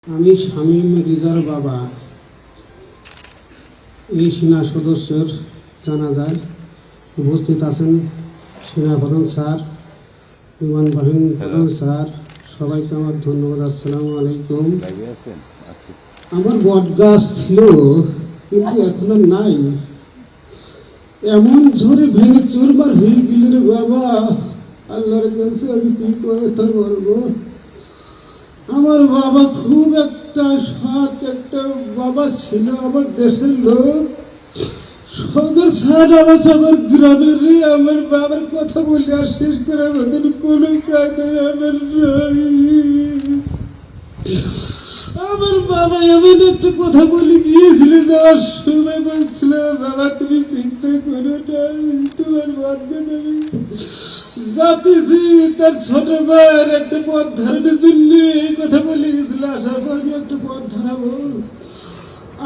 আমি শামীম রিজার বাবা এই সেনা সদস্যের জানাজায় উপস্থিত আছেন সেনাপ্রধান স্যার, বিমান বাহিনী প্রধান স্যার, সবাইকে আমার ধন্যবাদ। আসসালামু আলাইকুম। আমার বটগাছ ছিল কিন্তু এখন আর নাই, এমন ঝড়ে ভেঙে চুরমার হয়ে গেল রে বাবা। আল্লাহর কাছে আমি কি কথা বলবো। আমার বাবা খুব একটা সৎ একটা বাবা ছিল, আমার দেশের লোক সদর ছাড় আমার গ্রামের রে। আমার বাবার কথা বলে আর শেষ করার মতন কোনো কায়দা আমার নাই। আমার বাবা এমন একটা কথা বলে গিয়েছিল, যাওয়ার সময় বলছিল, বাবা তুমি চিন্তা করো না, তোমার বদন আমি যাতেছি তার ছোট ভাইয়ের একটা পথ ধারণের জন্য এই কথা বলে গেছিল। আসার পর আমি একটা পথ ধারাবো,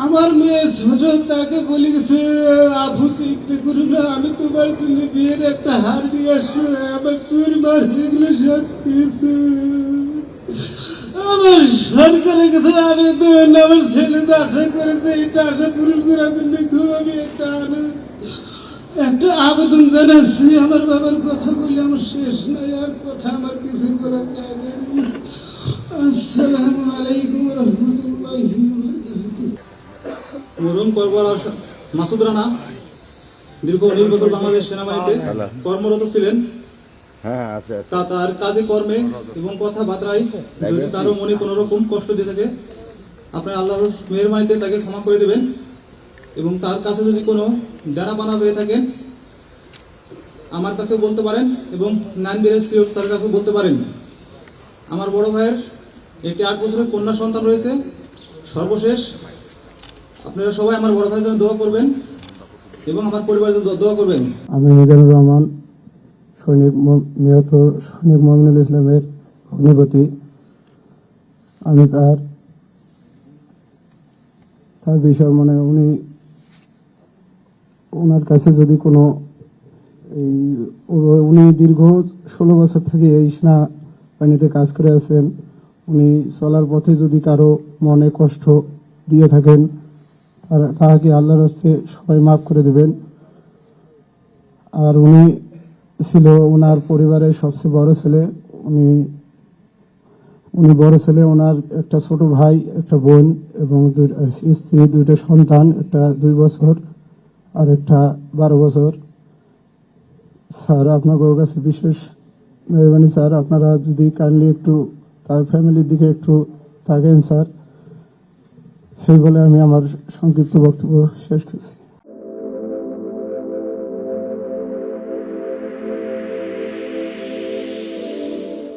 আমার মেয়ে ছোট তাকে বলে গেছে, আপু চিন্তা করো না, আমি তোমার জন্য বিয়ের একটা হার নিয়ে আসবো। আমার চুর মার হয়ে গেলে সব কিছু আমার সরকারের কাছে আবেদন, আমার ছেলে তো আশা করেছে, এটা আশা পূরণ করার জন্য খুব আমি একটা আবেদন জানাচ্ছি। আমার বাবার কথা বললে আমার শেষ নাই, আর কথা আমার কিছু করার জায়গা নেই। আসসালামু আলাইকুম রহমতুল্লাহি ওয়া বারাকাতুহু। মরহুম কর্পোরাল মাসুদ রানা দীর্ঘ 19 বছর বাংলাদেশ সেনাবাহিনীতে কর্মরত ছিলেন। তার কাজে কর্মে এবং কথাবার্তায় যদি কারো মনে কোনো রকম কষ্ট দিয়ে থাকে, আপনার আল্লাহর মেহেরবানিতে তাকে ক্ষমা করে দেবেন। এবং তার কাছে যদি কোনো দেনাপানা হয়ে থাকেন, আমার কাছে বলতে পারেন এবং নানবীরের সিওর স্যারের কাছে বলতে পারেন। আমার বড় ভাইয়ের একটি 8 বছরের কন্যা সন্তান রয়েছে। সর্বশেষ আপনারা সবাই আমার বড় ভাইয়ের জন্য দোয়া করবেন এবং আমার পরিবারের জন্য দোয়া করবেন। আমি মিজানুর রহমান, নিহত সৈনিক মমিনুল ইসলামের ভগ্নিপতি। আমি তার বিষয় ওনার কাছে যদি কোনো উনি দীর্ঘ 16 বছর থেকে এই সেনাবাহিনীতে কাজ করে আছেন। উনি চলার পথে যদি কারো মনে কষ্ট দিয়ে থাকেন, তাহাকে আল্লাহর হস্তে সবাই মাফ করে দেবেন। আর উনি ছিল ওনার পরিবারের সবচেয়ে বড় ছেলে। উনি বড় ছেলে, ওনার একটা ছোট ভাই, একটা বোন এবং স্ত্রী, 2টা সন্তান, একটা 2 বছর আর একটা 12 বছর। স্যার আপনার কাছে বিশেষ মেহরবানি স্যার, আপনারা যদি কাইন্ডলি একটু তার ফ্যামিলির দিকে একটু তাকান স্যার। সেই বলে আমি আমার সংক্ষিপ্ত বক্তব্য শেষ করছি।